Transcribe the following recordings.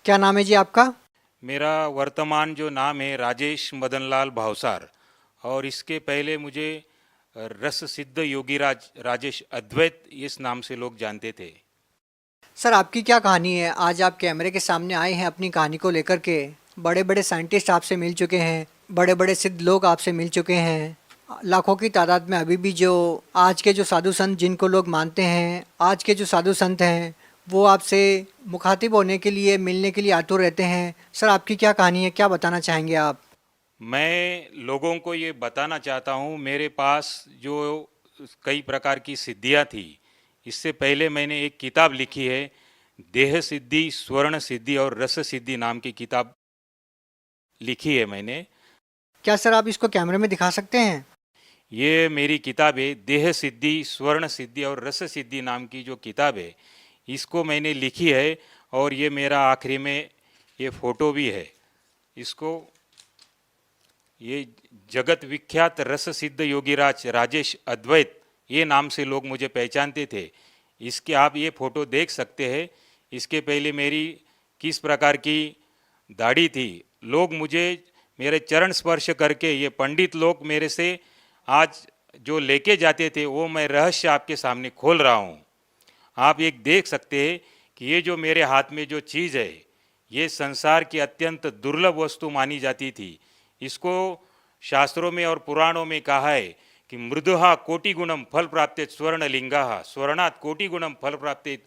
क्या नाम है जी आपका? मेरा वर्तमान जो नाम है राजेश मदनलाल भावसार। और इसके पहले मुझे रस सिद्ध योगीराज राजेश अद्वैत इस नाम से लोग जानते थे। सर आपकी क्या कहानी है? आज आप कैमरे के सामने आए हैं अपनी कहानी को लेकर के। बड़े बड़े साइंटिस्ट आपसे मिल चुके हैं, बड़े बड़े सिद्ध लोग आपसे मिल चुके हैं। लाखों की तादाद में अभी भी जो आज के जो साधु संत जिनको लोग मानते हैं, आज के जो साधु संत हैं, वो आपसे मुखातिब होने के लिए, मिलने के लिए आतुर रहते हैं। सर आपकी क्या कहानी है, क्या बताना चाहेंगे आप? मैं लोगों को ये बताना चाहता हूँ, मेरे पास जो कई प्रकार की सिद्धियाँ थी। इससे पहले मैंने एक किताब लिखी है, देह सिद्धि, स्वर्ण सिद्धि और रस सिद्धि नाम की किताब लिखी है मैंने। क्या सर आप इसको कैमरे में दिखा सकते हैं? ये मेरी किताब है, देह सिद्धि, स्वर्ण सिद्धि और रस सिद्धि नाम की जो किताब है, इसको मैंने लिखी है। और ये मेरा आखिरी में ये फोटो भी है। इसको ये जगत विख्यात रस सिद्ध योगीराज राजेश अद्वैत ये नाम से लोग मुझे पहचानते थे। इसके आप ये फोटो देख सकते हैं। इसके पहले मेरी किस प्रकार की दाढ़ी थी। लोग मुझे मेरे चरण स्पर्श करके, ये पंडित लोग मेरे से आज जो लेके जाते थे वो मैं रहस्य आपके सामने खोल रहा हूँ। आप एक देख सकते हैं कि ये जो मेरे हाथ में जो चीज़ है, ये संसार की अत्यंत दुर्लभ वस्तु मानी जाती थी। इसको शास्त्रों में और पुराणों में कहा है कि मृदुहा कोटि गुणम फल प्राप्ति स्वर्णलिंगा, स्वर्णात् कोटि गुणम फल प्राप्ति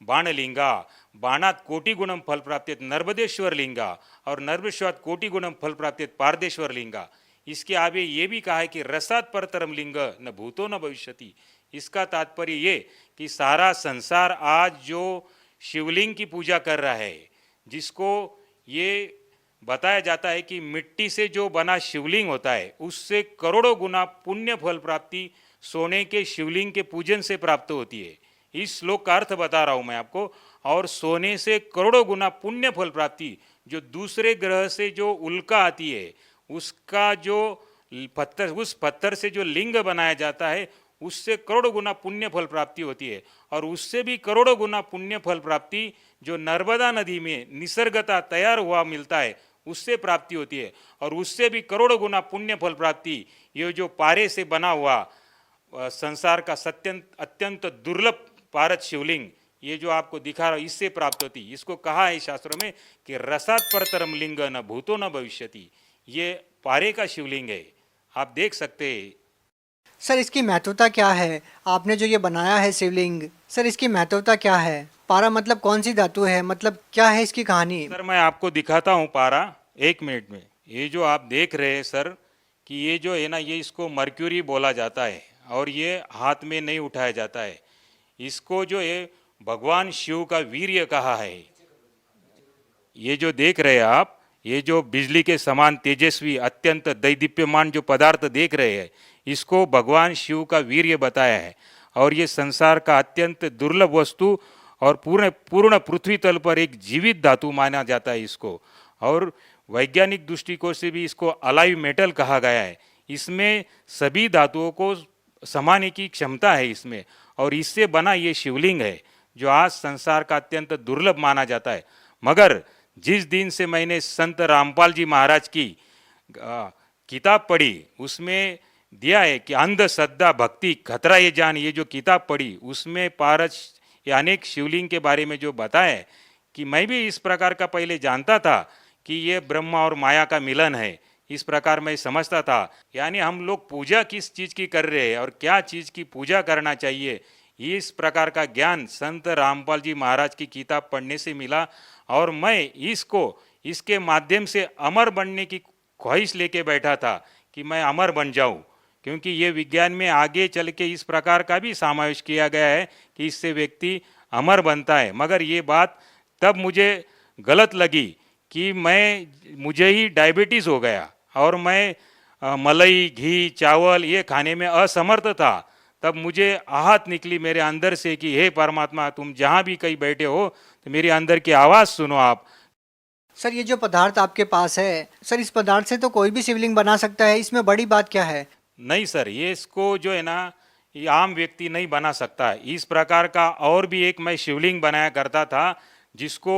बाणलिंगा, बाणात् कोटि गुणम फल प्राप्ति नर्मदेश्वर लिंगा और नर्मदेश्वरात् कोटि गुणम फल प्राप्ति पारदेश्वर लिंगा। इसके आगे ये भी कहा है कि रसात परतरम लिंग न भूतो न भविष्यति। इसका तात्पर्य ये कि सारा संसार आज जो शिवलिंग की पूजा कर रहा है, जिसको ये बताया जाता है कि मिट्टी से जो बना शिवलिंग होता है उससे करोड़ों गुना पुण्य फल प्राप्ति सोने के शिवलिंग के पूजन से प्राप्त होती है। इस श्लोक का अर्थ बता रहा हूँ मैं आपको। और सोने से करोड़ों गुना पुण्य फल प्राप्ति, जो दूसरे ग्रह से जो उल्का आती है उसका जो पत्थर, उस पत्थर से जो लिंग बनाया जाता है उससे करोड़ों गुना पुण्य फल प्राप्ति होती है। और उससे भी करोड़ों गुना पुण्य फल प्राप्ति जो नर्मदा नदी में निसर्गता तैयार हुआ मिलता है उससे प्राप्ति होती है। और उससे भी करोड़ों गुना पुण्य फल प्राप्ति ये जो पारे से बना हुआ संसार का सत्यंत अत्यंत दुर्लभ पारद शिवलिंग, ये जो आपको दिखा रहा इससे प्राप्त होती। इसको कहा है शास्त्रों में कि रसात परतरम लिंग न भूतो न भविष्यति। ये पारे का शिवलिंग है, आप देख सकते हैं। सर इसकी महत्वता क्या है? आपने जो ये बनाया है शिवलिंग, सर इसकी महत्वता क्या है? पारा मतलब कौन सी धातु है, मतलब क्या है इसकी कहानी? सर मैं आपको दिखाता हूँ पारा, एक मिनट में। ये जो आप देख रहे हैं सर, कि ये जो है ना, ये इसको मर्क्यूरी बोला जाता है और ये हाथ में नहीं उठाया जाता है। इसको जो है भगवान शिव का वीर्य कहा है। ये जो देख रहे हैं आप, ये जो बिजली के समान तेजस्वी अत्यंत दैदीप्यमान जो पदार्थ देख रहे हैं, इसको भगवान शिव का वीर्य बताया है। और ये संसार का अत्यंत दुर्लभ वस्तु और पूर्ण पूर्ण पृथ्वी तल पर एक जीवित धातु माना जाता है इसको। और वैज्ञानिक दृष्टिकोण से भी इसको अलाइव मेटल कहा गया है। इसमें सभी धातुओं को समाने की क्षमता है इसमें। और इससे बना ये शिवलिंग है जो आज संसार का अत्यंत दुर्लभ माना जाता है। मगर जिस दिन से मैंने संत रामपाल जी महाराज की किताब पढ़ी, उसमें दिया है कि अंध श्रद्धा भक्ति खतरा ये जान, ये जो किताब पढ़ी उसमें पारस या अनेक शिवलिंग के बारे में जो बताया है, कि मैं भी इस प्रकार का पहले जानता था कि ये ब्रह्मा और माया का मिलन है, इस प्रकार मैं समझता था। यानी हम लोग पूजा किस चीज़ की कर रहे हैं और क्या चीज़ की पूजा करना चाहिए, इस प्रकार का ज्ञान संत रामपाल जी महाराज की किताब पढ़ने से मिला। और मैं इसको इसके माध्यम से अमर बनने की ख्वाहिश लेके बैठा था कि मैं अमर बन जाऊं, क्योंकि ये विज्ञान में आगे चल के इस प्रकार का भी समावेश किया गया है कि इससे व्यक्ति अमर बनता है। मगर ये बात तब मुझे गलत लगी कि मुझे ही डायबिटीज़ हो गया और मैं मलाई, घी, चावल ये खाने में असमर्थ था। तब मुझे आहत निकली मेरे अंदर से कि हे परमात्मा, तुम जहाँ भी कहीं बैठे हो तो मेरे अंदर की आवाज़ सुनो आप। सर ये जो पदार्थ आपके पास है, सर इस पदार्थ से तो कोई भी शिवलिंग बना सकता है, इसमें बड़ी बात क्या है? नहीं सर, ये इसको जो है ना, ये आम व्यक्ति नहीं बना सकता। इस प्रकार का और भी एक मैं शिवलिंग बनाया करता था जिसको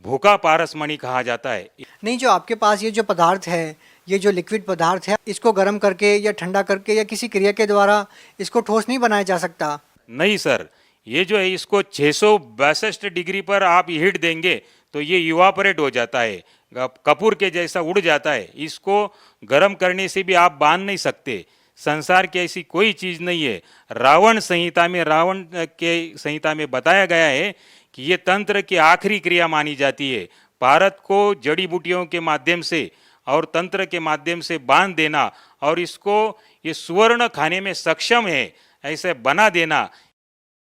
भूखा पारसमणि कहा जाता है। नहीं, जो आपके पास ये जो पदार्थ है, ये जो लिक्विड पदार्थ है, इसको गर्म करके या ठंडा करके या किसी क्रिया के द्वारा इसको ठोस नहीं बनाया जा सकता। नहीं सर, ये जो है इसको 662 डिग्री पर आप हीट देंगे तो ये इवापोरेट हो जाता है, कपूर के जैसा उड़ जाता है। इसको गर्म करने से भी आप बांध नहीं सकते। संसार की ऐसी कोई चीज़ नहीं है। रावण के संहिता में बताया गया है कि ये तंत्र की आखिरी क्रिया मानी जाती है। भारत को जड़ी बूटियों के माध्यम से और तंत्र के माध्यम से बांध देना और इसको ये सुवर्ण खाने में सक्षम है ऐसे बना देना।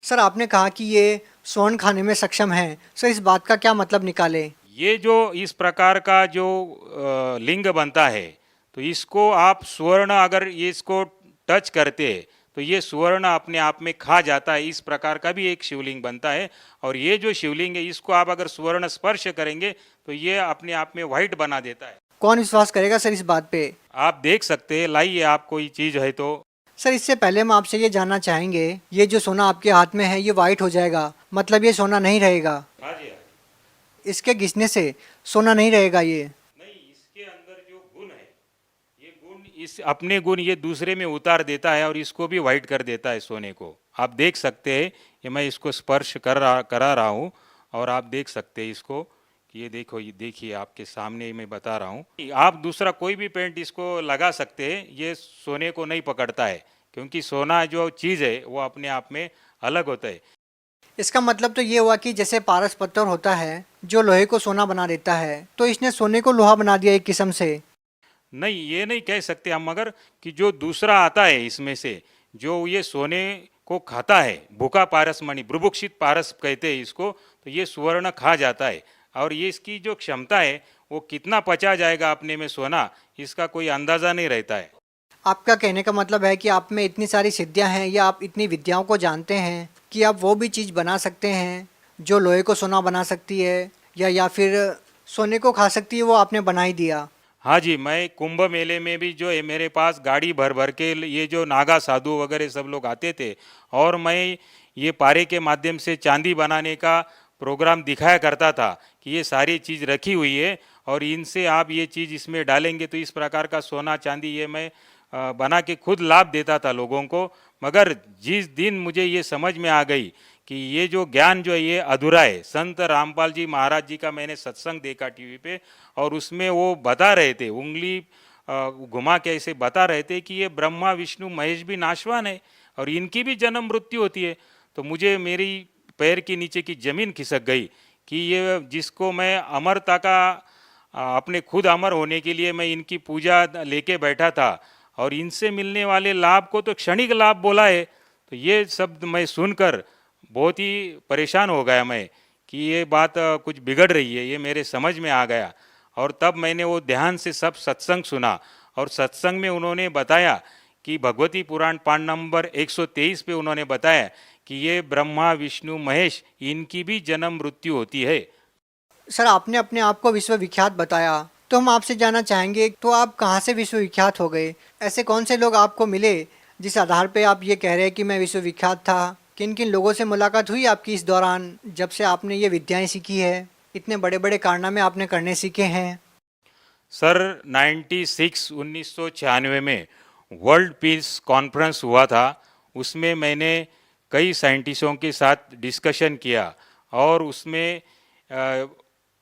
सर, आपने कहा कि ये स्वर्ण खाने में सक्षम है, सर इस बात का क्या मतलब निकाले? ये जो इस प्रकार का जो लिंग बनता है तो इसको आप स्वर्ण अगर ये इसको टच करते हैं तो ये स्वर्ण अपने आप में खा जाता है। इस प्रकार का भी एक शिवलिंग बनता है और ये जो शिवलिंग है इसको आप अगर स्वर्ण स्पर्श करेंगे तो ये अपने आप में व्हाइट बना देता है। कौन विश्वास करेगा सर इस बात पे? आप देख सकते हैं, लाइए आप कोई चीज़ है तो। सर, इससे पहले हम आपसे ये जानना चाहेंगे, ये जो सोना आपके हाथ में है ये वाइट हो जाएगा, मतलब ये सोना नहीं रहेगा? हाँ जी, हाँ। इसके घिसने से सोना नहीं रहेगा ये? नहीं, इसके अंदर जो गुण है ये गुण इस अपने गुण ये दूसरे में उतार देता है और इसको भी वाइट कर देता है सोने को। आप देख सकते हैं कि मैं इसको स्पर्श करा रहा हूँ और आप देख सकते हैं इसको कि ये देखो, ये देखिए आपके सामने मैं बता रहा हूँ। आप दूसरा कोई भी पेंट इसको लगा सकते हैं, ये सोने को नहीं पकड़ता है क्योंकि सोना जो चीज़ है वो अपने आप में अलग होता है। इसका मतलब तो ये हुआ कि जैसे पारस पत्थर होता है जो लोहे को सोना बना देता है, तो इसने सोने को लोहा बना दिया एक किस्म से। नहीं, ये नहीं कह सकते हम, मगर कि जो दूसरा आता है इसमें से जो ये सोने को खाता है, भूखा पारसमणि, बुभुक्षित पारस कहते हैं इसको, तो ये सुवर्ण खा जाता है और ये इसकी जो क्षमता है वो कितना पचा जाएगा अपने में सोना, इसका कोई अंदाज़ा नहीं रहता है। आपका कहने का मतलब है कि आप में इतनी सारी सिद्धियां हैं या आप इतनी विद्याओं को जानते हैं कि आप वो भी चीज़ बना सकते हैं जो लोहे को सोना बना सकती है या फिर सोने को खा सकती है, वो आपने बना ही दिया। हाँ जी, मैं कुंभ मेले में भी जो है मेरे पास गाड़ी भर भर के ये जो नागा साधु वगैरह सब लोग आते थे और मैं ये पारे के माध्यम से चांदी बनाने का प्रोग्राम दिखाया करता था कि ये सारी चीज़ रखी हुई है और इनसे आप ये चीज़ इसमें डालेंगे तो इस प्रकार का सोना चांदी ये मैं बना के खुद लाभ देता था लोगों को। मगर जिस दिन मुझे ये समझ में आ गई कि ये जो ज्ञान जो है ये अधूरा है, संत रामपाल जी महाराज जी का मैंने सत्संग देखा टीवी पे और उसमें वो बता रहे थे, उंगली घुमा के ऐसे बता रहे थे कि ये ब्रह्मा विष्णु महेश भी नाशवान है और इनकी भी जन्म मृत्यु होती है। तो मुझे मेरी पैर के नीचे की ज़मीन खिसक गई कि ये जिसको मैं अमरता का अपने खुद अमर होने के लिए मैं इनकी पूजा लेके बैठा था और इनसे मिलने वाले लाभ को तो क्षणिक लाभ बोला है। तो ये शब्द मैं सुनकर बहुत ही परेशान हो गया मैं कि ये बात कुछ बिगड़ रही है, ये मेरे समझ में आ गया। और तब मैंने वो ध्यान से सब सत्संग सुना और सत्संग में उन्होंने बताया कि भगवती पुराण पाठ नंबर 123 पे उन्होंने बताया कि ये ब्रह्मा विष्णु महेश इनकी भी जन्म मृत्यु होती है। सर, आपने अपने आप को विश्वविख्यात बताया, तो हम आपसे जानना चाहेंगे, तो आप कहाँ से विश्वविख्यात हो गए? ऐसे कौन से लोग आपको मिले जिस आधार पे आप ये कह रहे हैं कि मैं विश्वविख्यात था? किन किन लोगों से मुलाकात हुई आपकी इस दौरान जब से आपने ये विद्याएं सीखी है, इतने बड़े बड़े कारनामे आपने करने सीखे हैं? सर 1996 में वर्ल्ड पीस कॉन्फ्रेंस हुआ था, उसमें मैंने कई साइंटिस्टों के साथ डिस्कशन किया और उसमें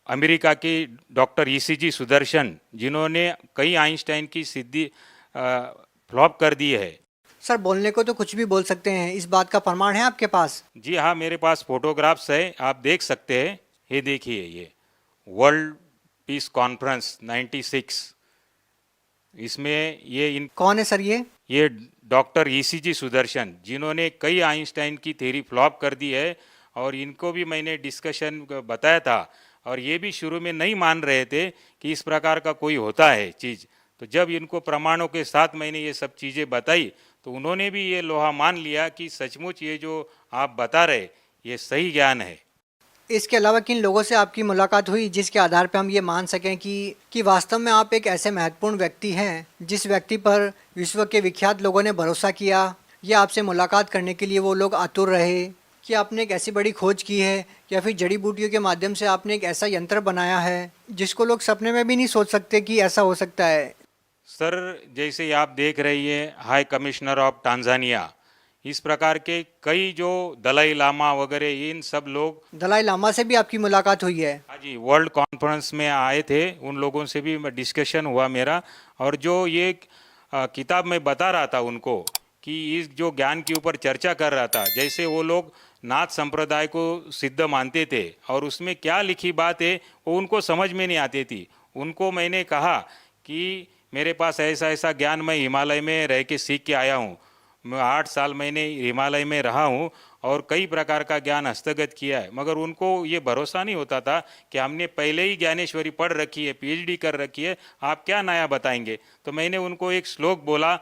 अमेरिका के डॉक्टर ईसीजी सुदर्शन जिन्होंने कई आइंस्टाइन की सिद्धि फ्लॉप कर दी है। सर, बोलने को तो कुछ भी बोल सकते हैं, इस बात का प्रमाण है आपके पास? जी हाँ, मेरे पास फोटोग्राफ्स है, आप देख सकते हैं। ये देखिए, ये वर्ल्ड पीस कॉन्फ्रेंस 96, इसमें ये इन कौन है सर ये? डॉक्टर ईसीजी सुदर्शन जिन्होंने कई आइंस्टाइन की थ्योरी फ्लॉप कर दी है और इनको भी मैंने डिस्कशन बताया था और ये भी शुरू में नहीं मान रहे थे कि इस प्रकार का कोई होता है चीज़। तो जब इनको प्रमाणों के साथ मैंने ये सब चीज़ें बताई तो उन्होंने भी ये लोहा मान लिया कि सचमुच ये जो आप बता रहे ये सही ज्ञान है। इसके अलावा किन लोगों से आपकी मुलाकात हुई जिसके आधार पर हम ये मान सकें कि वास्तव में आप एक ऐसे महत्वपूर्ण व्यक्ति हैं जिस व्यक्ति पर विश्व के विख्यात लोगों ने भरोसा किया या आपसे मुलाकात करने के लिए वो लोग आतुर रहे? कि आपने एक ऐसी बड़ी खोज की है या फिर जड़ी बूटियों के माध्यम से आपने एक ऐसा यंत्र बनाया है जिसको लोग सपने में भी नहीं सोच सकते कि ऐसा हो सकता है। सर, जैसे आप देख रही है हाई कमिश्नर ऑफ टांजानिया, इस प्रकार के कई जो दलाई लामा वगैरह इन सब लोग, दलाई लामा से भी आपकी मुलाकात हुई है? हाँ जी, वर्ल्ड कॉन्फ्रेंस में आए थे, उन लोगों से भी डिस्कशन हुआ मेरा। और जो ये किताब में बता रहा था उनको कि इस जो ज्ञान के ऊपर चर्चा कर रहा था, जैसे वो लोग नाथ संप्रदाय को सिद्ध मानते थे और उसमें क्या लिखी बात है वो उनको समझ में नहीं आती थी। उनको मैंने कहा कि मेरे पास ऐसा ऐसा ज्ञान मैं हिमालय में रह के सीख के आया हूँ, मैं 8 साल मैंने हिमालय में रहा हूँ और कई प्रकार का ज्ञान हस्तगत किया है, मगर उनको ये भरोसा नहीं होता था कि हमने पहले ही ज्ञानेश्वरी पढ़ रखी है, पीएचडी कर रखी है, आप क्या नया बताएंगे। तो मैंने उनको एक श्लोक बोला,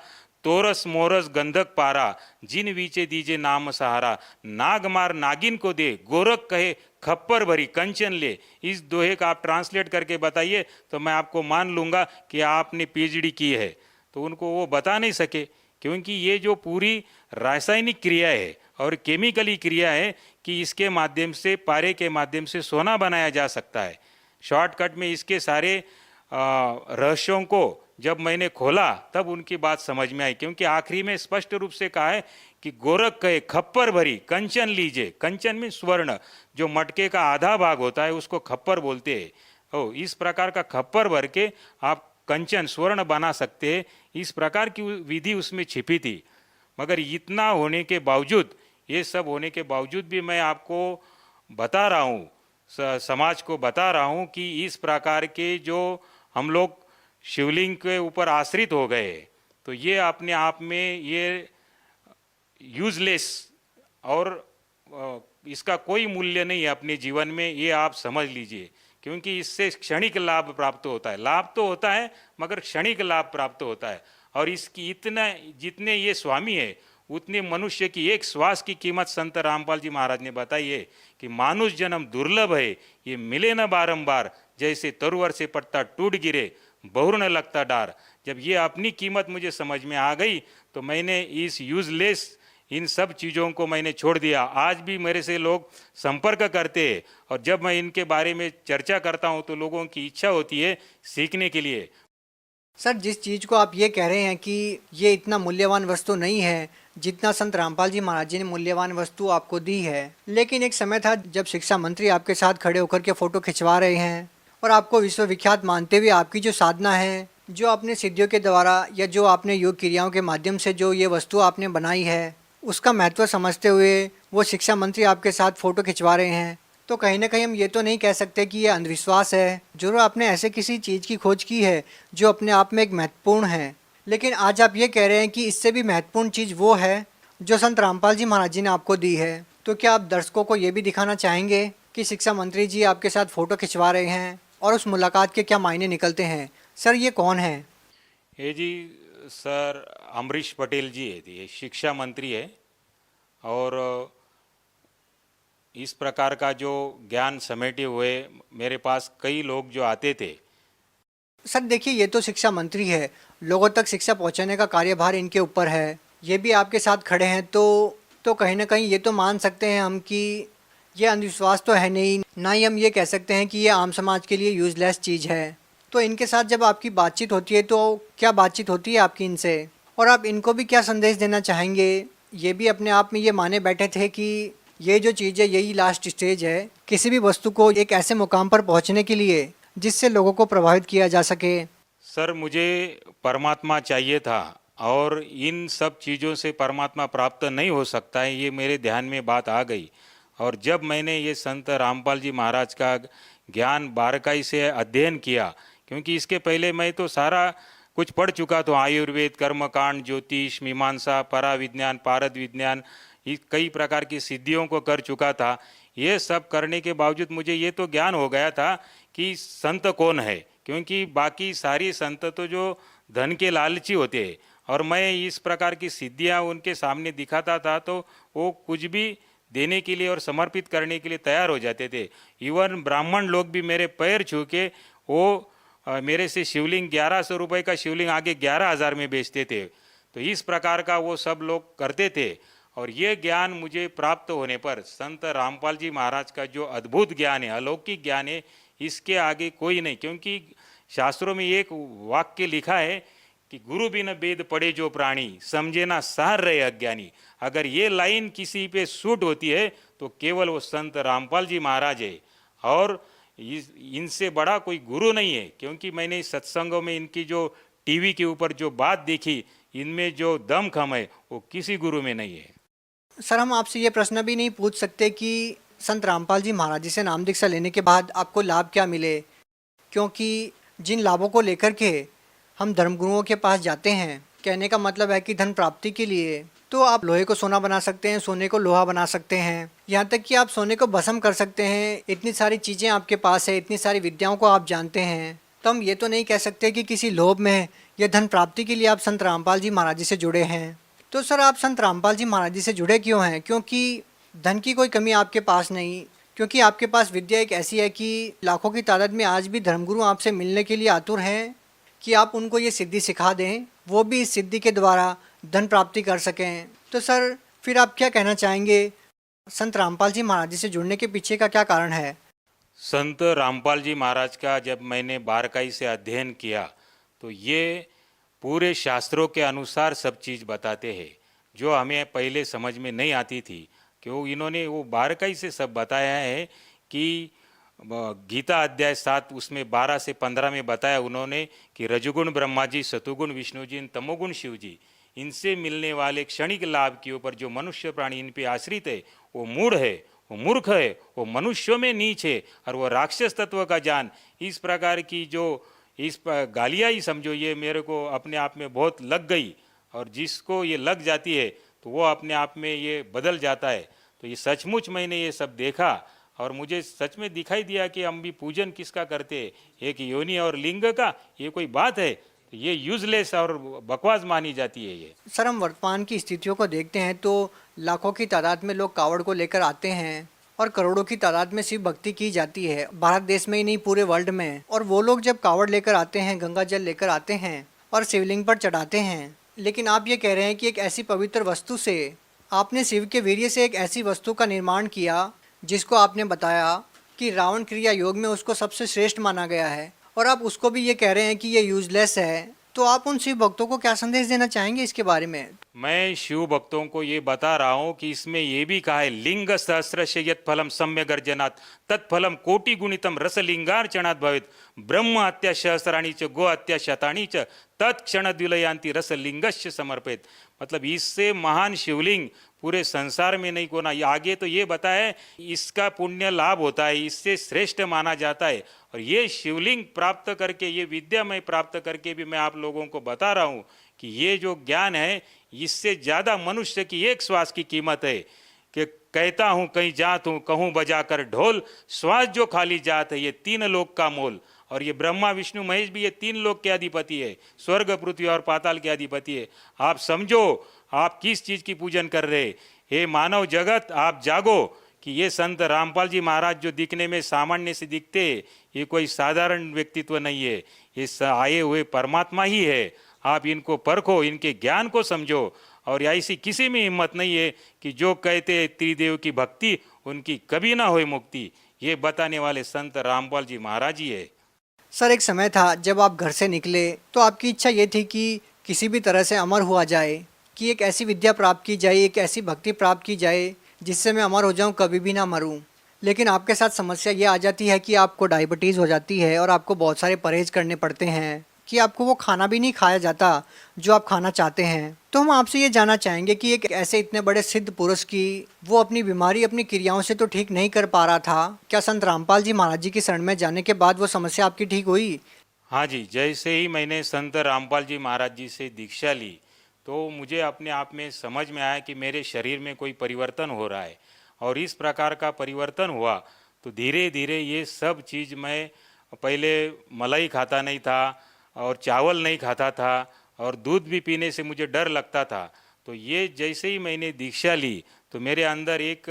तोरस मोरस गंधक पारा, जिन वीचे दीजे नाम सहारा, नाग मार नागिन को दे, गोरख कहे खप्पर भरी कंचन ले। इस दोहे का आप ट्रांसलेट करके बताइए तो मैं आपको मान लूँगा कि आपने पीएचडी की है। तो उनको वो बता नहीं सके, क्योंकि ये जो पूरी रासायनिक क्रिया है और केमिकली क्रिया है कि इसके माध्यम से, पारे के माध्यम से सोना बनाया जा सकता है। शॉर्टकट में इसके सारे रहस्यों को जब मैंने खोला तब उनकी बात समझ में आई, क्योंकि आखिरी में स्पष्ट रूप से कहा है कि गोरख कहे खप्पर भरी कंचन लीजिए। कंचन में स्वर्ण, जो मटके का आधा भाग होता है उसको खप्पर बोलते हैं। ओ, इस प्रकार का खप्पर भर के आप कंचन स्वर्ण बना सकते हैं, इस प्रकार की विधि उसमें छिपी थी। मगर इतना होने के बावजूद, ये सब होने के बावजूद भी मैं आपको बता रहा हूँ, समाज को बता रहा हूँ कि इस प्रकार के जो हम लोग शिवलिंग के ऊपर आश्रित हो गए, तो ये अपने आप में ये यूजलेस और इसका कोई मूल्य नहीं है अपने जीवन में, ये आप समझ लीजिए। क्योंकि इससे क्षणिक लाभ प्राप्त होता है, लाभ तो होता है मगर क्षणिक लाभ प्राप्त होता है। और इसकी इतना, जितने ये स्वामी है उतने मनुष्य की एक श्वास की कीमत संत रामपाल जी महाराज ने बताई है कि मानुष जन्म दुर्लभ है, ये मिले न बारंबार, जैसे तरुवर से पत्ता टूट गिरे बहुर न लगता डार। जब ये अपनी कीमत मुझे समझ में आ गई तो मैंने इस यूजलेस इन सब चीज़ों को मैंने छोड़ दिया। आज भी मेरे से लोग संपर्क करते हैं और जब मैं इनके बारे में चर्चा करता हूँ तो लोगों की इच्छा होती है सीखने के लिए। सर, जिस चीज़ को आप ये कह रहे हैं कि ये इतना मूल्यवान वस्तु नहीं है जितना संत रामपाल जी महाराज जी ने मूल्यवान वस्तु आपको दी है, लेकिन एक समय था जब शिक्षा मंत्री आपके साथ खड़े होकर के फ़ोटो खिंचवा रहे हैं और आपको विश्वविख्यात मानते हुए आपकी जो साधना है, जो आपने सिद्धियों के द्वारा या जो आपने योग क्रियाओं के माध्यम से जो ये वस्तु आपने बनाई है, उसका महत्व समझते हुए वो शिक्षा मंत्री आपके साथ फ़ोटो खिंचवा रहे हैं, तो कहीं ना कहीं हम ये तो नहीं कह सकते कि ये अंधविश्वास है। जरूर आपने ऐसे किसी चीज़ की खोज की है जो अपने आप में एक महत्वपूर्ण है, लेकिन आज आप ये कह रहे हैं कि इससे भी महत्वपूर्ण चीज़ वो है जो संत रामपाल जी महाराज जी ने आपको दी है। तो क्या आप दर्शकों को ये भी दिखाना चाहेंगे कि शिक्षा मंत्री जी आपके साथ फ़ोटो खिंचवा रहे हैं और उस मुलाकात के क्या मायने निकलते हैं? सर, ये कौन है? ये जी सर अमरीश पटेल जी है, ये शिक्षा मंत्री है। और इस प्रकार का जो ज्ञान समेटे हुए मेरे पास कई लोग जो आते थे। सर देखिए, ये तो शिक्षा मंत्री है, लोगों तक शिक्षा पहुंचाने का कार्यभार इनके ऊपर है, ये भी आपके साथ खड़े हैं, तो कहीं ना कहीं ये तो मान सकते हैं हम कि ये अंधविश्वास तो है नहीं, ना ही हम ये कह सकते हैं कि ये आम समाज के लिए यूजलेस चीज़ है। तो इनके साथ जब आपकी बातचीत होती है तो क्या बातचीत होती है आपकी इनसे, और आप इनको भी क्या संदेश देना चाहेंगे? ये भी अपने आप में ये माने बैठे थे कि ये जो चीज़ है यही लास्ट स्टेज है किसी भी वस्तु को एक ऐसे मुकाम पर पहुंचने के लिए जिससे लोगों को प्रभावित किया जा सके। सर, मुझे परमात्मा चाहिए था और इन सब चीज़ों से परमात्मा प्राप्त नहीं हो सकता है, ये मेरे ध्यान में बात आ गई। और जब मैंने ये संत रामपाल जी महाराज का ज्ञान बारकाई से अध्ययन किया, क्योंकि इसके पहले मैं तो सारा कुछ पढ़ चुका था, आयुर्वेद, कर्मकांड, ज्योतिष, मीमांसा, परा विज्ञान, पारद विज्ञान, कई प्रकार की सिद्धियों को कर चुका था। ये सब करने के बावजूद मुझे ये तो ज्ञान हो गया था कि संत कौन है, क्योंकि बाकी सारी संत तो जो धन के लालची होते हैं, और मैं इस प्रकार की सिद्धियां उनके सामने दिखाता था तो वो कुछ भी देने के लिए और समर्पित करने के लिए तैयार हो जाते थे। इवन ब्राह्मण लोग भी मेरे पैर छू के वो मेरे से शिवलिंग 1100 रुपये का शिवलिंग आगे 11,000 में बेचते थे। तो इस प्रकार का वो सब लोग करते थे। और ये ज्ञान मुझे प्राप्त होने पर संत रामपाल जी महाराज का जो अद्भुत ज्ञान है, अलौकिक ज्ञान है, इसके आगे कोई नहीं। क्योंकि शास्त्रों में एक वाक्य लिखा है कि गुरु बिन वेद पढ़े जो प्राणी, समझे ना सार रहे अज्ञानी। अगर ये लाइन किसी पे सूट होती है तो केवल वो संत रामपाल जी महाराज है, और इनसे बड़ा कोई गुरु नहीं है। क्योंकि मैंने सत्संगों में इनकी जो टीवी के ऊपर जो बात देखी, इनमें जो दमखम है वो किसी गुरु में नहीं है। सर हम आपसे ये प्रश्न भी नहीं पूछ सकते कि संत रामपाल जी महाराज जी से नाम दीक्षा लेने के बाद आपको लाभ क्या मिले, क्योंकि जिन लाभों को लेकर के हम धर्मगुरुओं के पास जाते हैं, कहने का मतलब है कि धन प्राप्ति के लिए तो आप लोहे को सोना बना सकते हैं, सोने को लोहा बना सकते हैं, यहाँ तक कि आप सोने को भस्म कर सकते हैं। इतनी सारी चीज़ें आपके पास है, इतनी सारी विद्याओं को आप जानते हैं, तो हम ये तो नहीं कह सकते कि किसी लोभ में या धन प्राप्ति के लिए आप संत रामपाल जी महाराज जी से जुड़े हैं। तो सर आप संत रामपाल जी महाराज जी से जुड़े क्यों हैं? क्योंकि धन की कोई कमी आपके पास नहीं, क्योंकि आपके पास विद्या एक ऐसी है कि लाखों की तादाद में आज भी धर्मगुरु आपसे मिलने के लिए आतुर हैं कि आप उनको ये सिद्धि सिखा दें, वो भी इस सिद्धि के द्वारा धन प्राप्ति कर सकें। तो सर फिर आप क्या कहना चाहेंगे, संत रामपाल जी महाराज जी से जुड़ने के पीछे का क्या कारण है? संत रामपाल जी महाराज का जब मैंने बारकाई से अध्ययन किया तो ये पूरे शास्त्रों के अनुसार सब चीज़ बताते हैं, जो हमें पहले समझ में नहीं आती थी। क्यों इन्होंने वो बारकाई से सब बताया है कि गीता अध्याय 7 उसमें 12 से 15 में बताया उन्होंने कि रजोगुण ब्रह्मा जी, सतुगुण विष्णु जी, तमोगुण शिव जी, इनसे मिलने वाले क्षणिक लाभ के ऊपर जो मनुष्य प्राणी इन पे आश्रित है वो मूढ़ है, वो मूर्ख है, वो मनुष्यों में नीच है, और वो राक्षस तत्व का जान। इस प्रकार की जो इस गालियाँ ही समझो, ये मेरे को अपने आप में बहुत लग गई, और जिसको ये लग जाती है तो वो अपने आप में ये बदल जाता है। तो ये सचमुच मैंने ये सब देखा और मुझे सच में दिखाई दिया कि हम भी पूजन किसका करते हैं, एक योनि और लिंग का, ये कोई बात है? तो ये यूजलेस और बकवास मानी जाती है ये। सर हम वर्तमान की स्थितियों को देखते हैं तो लाखों की तादाद में लोग कावड़ को लेकर आते हैं और करोड़ों की तादाद में शिव भक्ति की जाती है, भारत देश में ही नहीं पूरे वर्ल्ड में। और वो लोग जब कावड़ लेकर आते हैं, गंगा जल लेकर आते हैं और शिवलिंग पर चढ़ाते हैं, लेकिन आप ये कह रहे हैं कि एक ऐसी पवित्र वस्तु से आपने शिव के वीर्य से एक ऐसी वस्तु का निर्माण किया जिसको आपने बताया कि रावण क्रिया योग में उसको सबसे श्रेष्ठ माना गया है, और आप उसको भी ये कह रहे हैं कि ये यूजलेस है। तो आप उन शिव भक्तों को क्या संदेश देना चाहेंगे इसके बारे में? मैं शिव भक्तों को ये बता रहा हूँ कि इसमें ये भी कहा है, लिंग सहस्र यत् फलम सम्य गर्जनात् तत्फलम कोटि गुणितम रस लिंगार्चनात् भवेत् ब्रह्म हत्या सहस्राणी च गो हत्या शतानी च तत्क्षण द्विलयांति रस लिंगस्य समर्पित। मतलब इससे महान शिवलिंग पूरे संसार में नहीं कोना। आगे तो ये बताया इसका पुण्य लाभ होता है, इससे श्रेष्ठ माना जाता है। और ये शिवलिंग प्राप्त करके, ये विद्या मैं प्राप्त करके भी मैं आप लोगों को बता रहा हूँ कि ये जो ज्ञान है इससे ज़्यादा मनुष्य की एक श्वास की कीमत है। कि कहता हूँ कहीं जात हूँ, कहूँ बजा कर ढोल, श्वास जो खाली जात है ये 3 लोक का मोल। और ये ब्रह्मा विष्णु महेश भी ये 3 लोक के अधिपति है, स्वर्ग पृथ्वी और पाताल के अधिपति है। आप समझो आप किस चीज़ की पूजन कर रहे। हे मानव जगत, आप जागो कि ये संत रामपाल जी महाराज जो दिखने में सामान्य से दिखते, ये कोई साधारण व्यक्तित्व नहीं है, ये आए हुए परमात्मा ही है। आप इनको परखो, इनके ज्ञान को समझो। और ऐसी किसी में हिम्मत नहीं है कि जो कहते त्रिदेव की भक्ति उनकी कभी ना होए मुक्ति, ये बताने वाले संत रामपाल जी महाराज ही है। सर एक समय था जब आप घर से निकले तो आपकी इच्छा ये थी कि किसी भी तरह से अमर हुआ जाए, कि एक ऐसी विद्या प्राप्त की जाए, एक ऐसी भक्ति प्राप्त की जाए जिससे मैं अमर हो जाऊं, कभी भी ना मरूं। लेकिन आपके साथ समस्या ये आ जाती है कि आपको डायबिटीज़ हो जाती है और आपको बहुत सारे परहेज़ करने पड़ते हैं, कि आपको वो खाना भी नहीं खाया जाता जो आप खाना चाहते हैं। तो हम आपसे ये जानना चाहेंगे कि एक ऐसे इतने बड़े सिद्ध पुरुष की वो अपनी बीमारी अपनी क्रियाओं से तो ठीक नहीं कर पा रहा था, क्या संत रामपाल जी महाराज जी की शरण में जाने के बाद वो समस्या आपकी ठीक हुई? हाँ जी, जैसे ही मैंने संत रामपाल जी महाराज जी से दीक्षा ली तो मुझे अपने आप में समझ में आया कि मेरे शरीर में कोई परिवर्तन हो रहा है। और इस प्रकार का परिवर्तन हुआ तो धीरे धीरे ये सब चीज़, मैं पहले मलाई खाता नहीं था और चावल नहीं खाता था और दूध भी पीने से मुझे डर लगता था। तो ये जैसे ही मैंने दीक्षा ली तो मेरे अंदर एक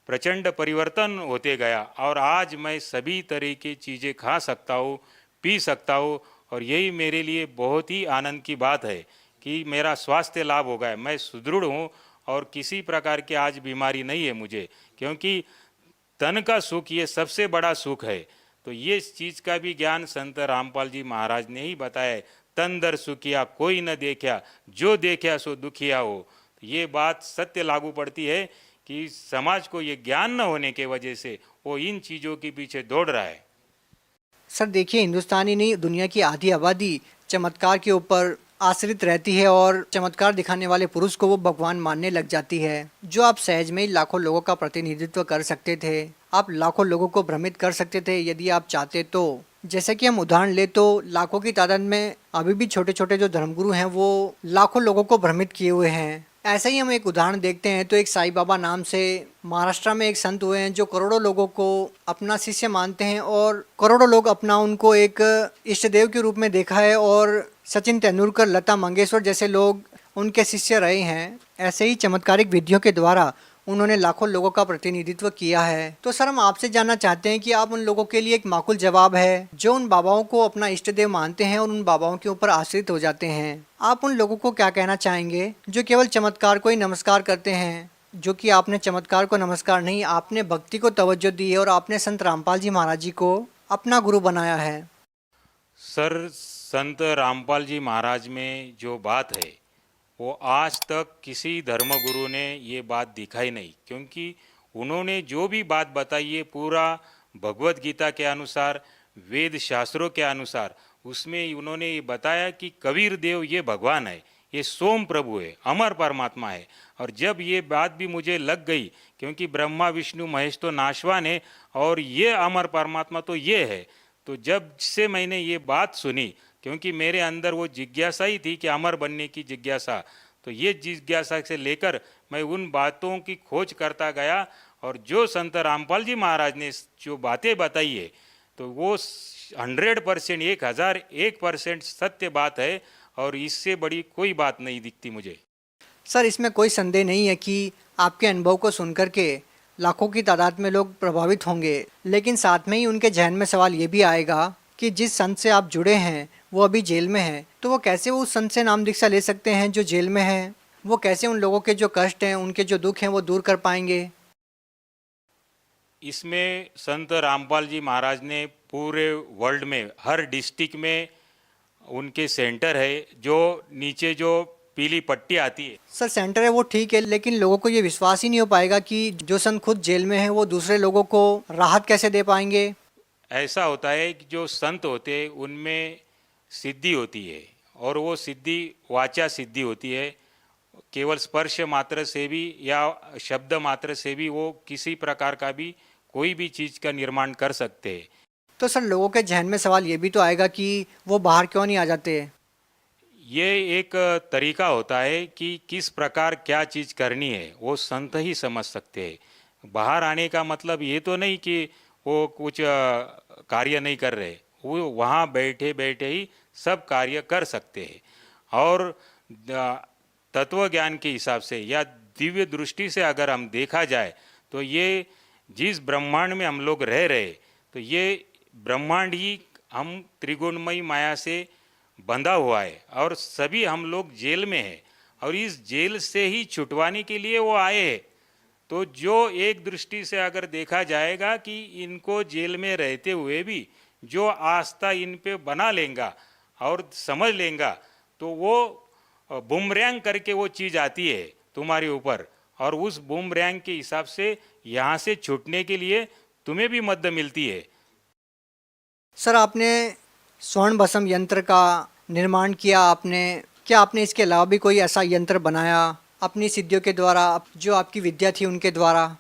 प्रचंड परिवर्तन होते गया और आज मैं सभी तरह की चीज़ें खा सकता हूँ, पी सकता हूँ। और यही मेरे लिए बहुत ही आनंद की बात है कि मेरा स्वास्थ्य लाभ हो गया, मैं सुदृढ़ हूँ और किसी प्रकार की आज बीमारी नहीं है मुझे, क्योंकि तन का सुख ये सबसे बड़ा सुख है। तो ये चीज़ का भी ज्ञान संत रामपाल जी महाराज ने ही बताया है। तन दर सुखिया कोई न देखा, जो देखा सो दुखिया हो। तो ये बात सत्य लागू पड़ती है कि समाज को ये ज्ञान न होने के वजह से वो इन चीज़ों के पीछे दौड़ रहा है। सर देखिए, हिंदुस्तानी नहीं, दुनिया की आधी आबादी चमत्कार के ऊपर आश्रित रहती है और चमत्कार दिखाने वाले पुरुष को वो भगवान मानने लग जाती है। जो आप सहज में ही लाखों लोगों का प्रतिनिधित्व कर सकते थे, आप लाखों लोगों को भ्रमित कर सकते थे यदि आप चाहते तो। जैसे कि हम उदाहरण ले तो लाखों की तादाद में अभी भी छोटे छोटे जो धर्मगुरु हैं वो लाखों लोगों को भ्रमित किए हुए हैं। ऐसे ही हम एक उदाहरण देखते हैं तो एक साईं बाबा नाम से महाराष्ट्र में एक संत हुए हैं जो करोड़ों लोगों को अपना शिष्य मानते हैं और करोड़ों लोग अपना उनको एक इष्ट देव के रूप में देखा है और सचिन तेंदुलकर, लता मंगेशकर जैसे लोग उनके शिष्य रहे हैं। ऐसे ही चमत्कारिक विधियों के द्वारा उन्होंने लाखों लोगों का प्रतिनिधित्व किया है। तो सर हम आपसे जानना चाहते हैं कि आप उन लोगों के लिए एक माकूल जवाब है जो उन बाबाओं को अपना इष्ट देव मानते हैं और उन बाबाओं के ऊपर आश्रित हो जाते हैं। आप उन लोगों को क्या कहना चाहेंगे जो केवल चमत्कार को ही नमस्कार करते हैं? जो कि आपने चमत्कार को नमस्कार नहीं, आपने भक्ति को तवज्जो दी है और आपने संत रामपाल जी महाराज जी को अपना गुरु बनाया है। सर, संत रामपाल जी महाराज में जो बात है वो आज तक किसी धर्मगुरु ने ये बात दिखाई नहीं, क्योंकि उन्होंने जो भी बात बताई है पूरा भगवत गीता के अनुसार, वेद शास्त्रों के अनुसार, उसमें उन्होंने ये बताया कि कबीर देव ये भगवान है, ये सोम प्रभु है, अमर परमात्मा है। और जब ये बात भी मुझे लग गई, क्योंकि ब्रह्मा विष्णु महेश तो नाशवान है और ये अमर परमात्मा तो ये है, तो जब से मैंने ये बात सुनी, क्योंकि मेरे अंदर वो जिज्ञासा ही थी कि अमर बनने की जिज्ञासा, तो ये जिज्ञासा से लेकर मैं उन बातों की खोज करता गया। और जो संत रामपाल जी महाराज ने जो बातें बताई है तो वो 100%, 1001% सत्य बात है और इससे बड़ी कोई बात नहीं दिखती मुझे। सर इसमें कोई संदेह नहीं है कि आपके अनुभव को सुनकर के लाखों की तादाद में लोग प्रभावित होंगे, लेकिन साथ में ही उनके जहन में सवाल ये भी आएगा कि जिस संत से आप जुड़े हैं वो अभी जेल में है, तो वो कैसे वो उस संत से नाम दीक्षा ले सकते हैं जो जेल में है? वो कैसे उन लोगों के जो कष्ट हैं, उनके जो दुख हैं वो दूर कर पाएंगे? इसमें संत रामपाल जी महाराज ने पूरे वर्ल्ड में हर डिस्ट्रिक्ट में उनके सेंटर है, जो नीचे जो पीली पट्टी आती है। सर सेंटर है वो ठीक है, लेकिन लोगों को ये विश्वास ही नहीं हो पाएगा कि जो संत खुद जेल में है वो दूसरे लोगों को राहत कैसे दे पाएंगे? ऐसा होता है कि जो संत होते हैं उनमें सिद्धि होती है और वो सिद्धि वाचा सिद्धि होती है। केवल स्पर्श मात्र से भी या शब्द मात्र से भी वो किसी प्रकार का भी कोई भी चीज़ का निर्माण कर सकते हैं। तो सर लोगों के जहन में सवाल ये भी तो आएगा कि वो बाहर क्यों नहीं आ जाते? ये एक तरीका होता है कि किस प्रकार क्या चीज़ करनी है वो संत ही समझ सकते हैं। बाहर आने का मतलब ये तो नहीं कि वो कुछ कार्य नहीं कर रहे, वो वहाँ बैठे बैठे ही सब कार्य कर सकते हैं। और तत्व ज्ञान के हिसाब से या दिव्य दृष्टि से अगर हम देखा जाए तो ये जिस ब्रह्मांड में हम लोग रह रहे, तो ये ब्रह्मांड ही हम त्रिगुणमयी माया से बंधा हुआ है और सभी हम लोग जेल में हैं और इस जेल से ही छुटवाने के लिए वो आए हैं। तो जो एक दृष्टि से अगर देखा जाएगा कि इनको जेल में रहते हुए भी जो आस्था इन पे बना लेगा और समझ लेगा, तो वो बूमरैंग करके वो चीज़ आती है तुम्हारे ऊपर और उस बूमरैंग के हिसाब से यहाँ से छूटने के लिए तुम्हें भी मदद मिलती है। सर आपने स्वर्ण भस्म यंत्र का निर्माण किया, आपने क्या आपने इसके अलावा भी कोई ऐसा यंत्र बनाया अपनी सिद्धियों के द्वारा, जो आपकी विद्या थी उनके द्वारा?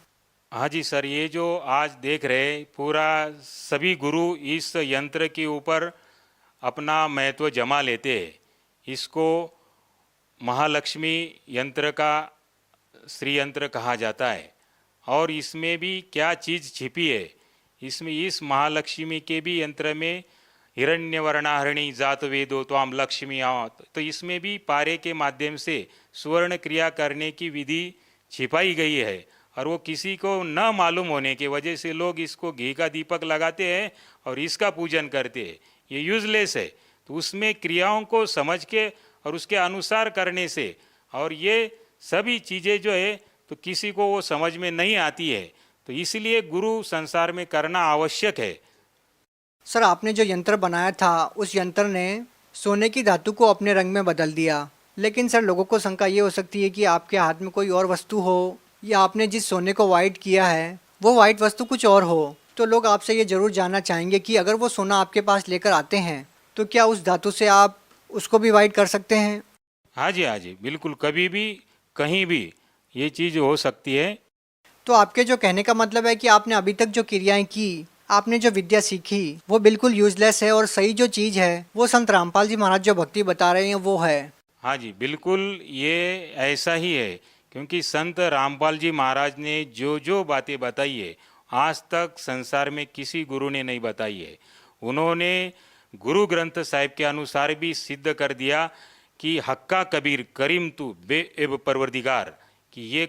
हाँ जी सर, ये जो आज देख रहे पूरा सभी गुरु इस यंत्र के ऊपर अपना महत्व जमा लेते हैं। इसको महालक्ष्मी यंत्र का श्री यंत्र कहा जाता है और इसमें भी क्या चीज़ छिपी है, इसमें इस महालक्ष्मी के भी यंत्र में हिरण्यवर्णाहरणी जात वेदो त्वाम लक्ष्मी आवत, तो इसमें भी पारे के माध्यम से सुवर्ण क्रिया करने की विधि छिपाई गई है और वो किसी को न मालूम होने की वजह से लोग इसको घी का दीपक लगाते हैं और इसका पूजन करते हैं। ये यूजलेस है, तो उसमें क्रियाओं को समझ के और उसके अनुसार करने से और ये सभी चीज़ें जो है तो किसी को वो समझ में नहीं आती है, तो इसलिए गुरु संसार में करना आवश्यक है। सर आपने जो यंत्र बनाया था उस यंत्र ने सोने की धातु को अपने रंग में बदल दिया, लेकिन सर लोगों को शंका ये हो सकती है कि आपके हाथ में कोई और वस्तु हो या आपने जिस सोने को वाइट किया है वो वाइट वस्तु कुछ और हो। तो लोग आपसे ये ज़रूर जानना चाहेंगे कि अगर वो सोना आपके पास लेकर आते हैं तो क्या उस धातु से आप उसको भी वाइट कर सकते हैं? हाँ जी, हाँ जी, बिल्कुल, कभी भी कहीं भी ये चीज़ हो सकती है। तो आपके जो कहने का मतलब है कि आपने अभी तक जो क्रियाएं की, आपने जो विद्या सीखी वो बिल्कुल यूजलेस है और सही जो चीज़ है वो संत रामपाल जी महाराज जो भक्ति बता रहे हैं वो है। हाँ जी, बिल्कुल ये ऐसा ही है, क्योंकि संत रामपाल जी महाराज ने जो जो बातें बताई है आज तक संसार में किसी गुरु ने नहीं बताई है। उन्होंने गुरु ग्रंथ साहिब के अनुसार भी सिद्ध कर दिया कि हक्का कबीर करीम तू बे एब परवरदिगार, कि ये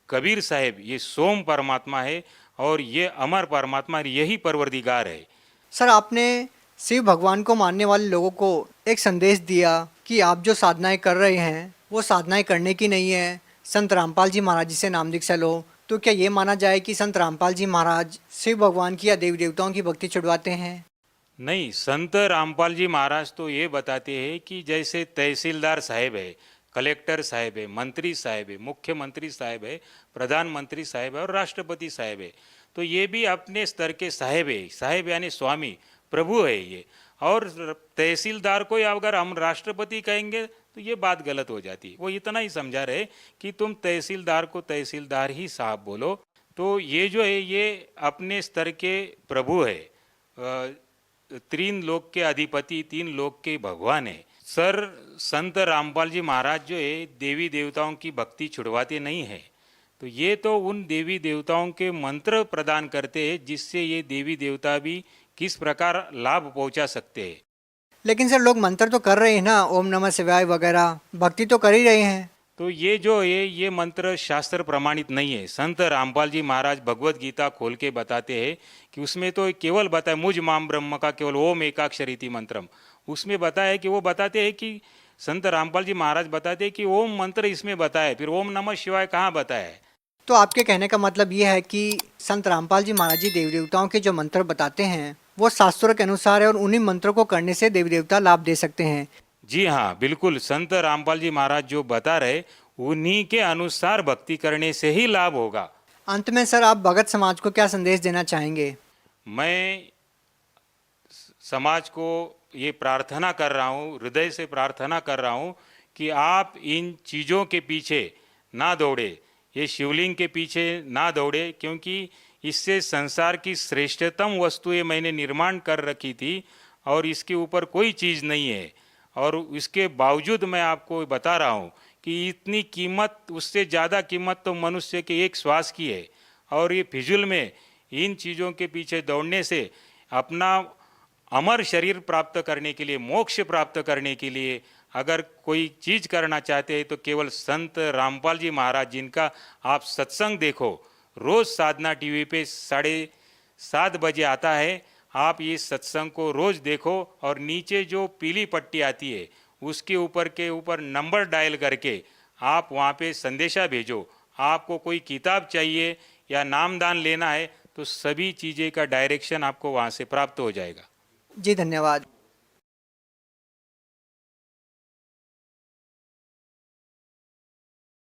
कबीर साहेब ये सोम परमात्मा है और ये अमर परमात्मा यही परवरदिगार है। सर आपने शिव भगवान को मानने वाले लोगों को एक संदेश दिया कि आप जो साधनाएं कर रहे हैं वो साधनाएं करने की नहीं है, संत रामपाल जी महाराज जी से नाम दीक्षा लो। तो क्या ये माना जाए कि संत रामपाल जी महाराज शिव भगवान की या देवी देवताओं की भक्ति छुड़वाते हैं? नहीं, संत रामपाल जी महाराज तो ये बताते हैं कि जैसे तहसीलदार साहेब है, कलेक्टर साहेब है, मंत्री साहेब है, मुख्यमंत्री साहेब है, प्रधानमंत्री साहेब है और राष्ट्रपति साहेब है, तो ये भी अपने स्तर के साहेब है। साहेब यानी स्वामी, प्रभु है ये। और तहसीलदार को अगर हम राष्ट्रपति कहेंगे तो ये बात गलत हो जाती है। वो इतना ही समझा रहे कि तुम तहसीलदार को तहसीलदार ही साहब बोलो। तो ये जो है ये अपने स्तर के प्रभु है, तीन लोक के अधिपति, तीन लोक के भगवान है। सर संत रामपाल जी महाराज जो है देवी देवताओं की भक्ति छुड़वाते नहीं है, तो ये तो उन देवी देवताओं के मंत्र प्रदान करते हैं जिससे ये देवी देवता भी किस प्रकार लाभ पहुंचा सकते हैं। लेकिन सर लोग मंत्र तो कर रहे हैं ना, ओम नमः शिवाय वगैरह भक्ति तो कर ही रहे हैं। तो ये जो है ये मंत्र शास्त्र प्रमाणित नहीं है। संत रामपाल जी महाराज भगवत गीता खोल के बताते हैं कि उसमें तो केवल बताया मुझ माम ब्रह्म का केवल ओम एकाक्षरीति मंत्रम, उसमें बताया कि वो बताते हैं कि संत रामपाल जी महाराज बताते हैं कि ओम मंत्र इसमें बताया, फिर ओम नमः शिवाय कहाँ बताया है। तो आपके कहने का मतलब ये है कि संत रामपाल जी महाराज जी देवी देवताओं के जो मंत्र बताते हैं वो शास्त्रों के अनुसार है और उन्हीं मंत्रों को करने से देवी देवता लाभ दे सकते हैं। जी हाँ, बिल्कुल, संत रामपाल जी महाराज जो बता रहे उन्हीं के अनुसार भक्ति करने से ही लाभ होगा। अंत में सर आप भगत समाज को क्या संदेश देना चाहेंगे? मैं समाज को ये प्रार्थना कर रहा हूँ, हृदय से प्रार्थना कर रहा हूँ कि आप इन चीज़ों के पीछे ना दौड़े, ये शिवलिंग के पीछे ना दौड़े, क्योंकि इससे संसार की श्रेष्ठतम वस्तुएं मैंने निर्माण कर रखी थी और इसके ऊपर कोई चीज़ नहीं है। और इसके बावजूद मैं आपको बता रहा हूँ कि इतनी कीमत, उससे ज़्यादा कीमत तो मनुष्य के एक श्वास की है। और ये फिजूल में इन चीज़ों के पीछे दौड़ने से अपना अमर शरीर प्राप्त करने के लिए, मोक्ष प्राप्त करने के लिए अगर कोई चीज़ करना चाहते हैं तो केवल संत रामपाल जी महाराज जिनका आप सत्संग देखो, रोज़ साधना टीवी पे 7:30 बजे आता है, आप ये सत्संग को रोज़ देखो और नीचे जो पीली पट्टी आती है उसके ऊपर नंबर डायल करके आप वहाँ पे संदेशा भेजो। आपको कोई किताब चाहिए या नामदान लेना है तो सभी चीज़ें का डायरेक्शन आपको वहाँ से प्राप्त हो जाएगा। जी धन्यवाद।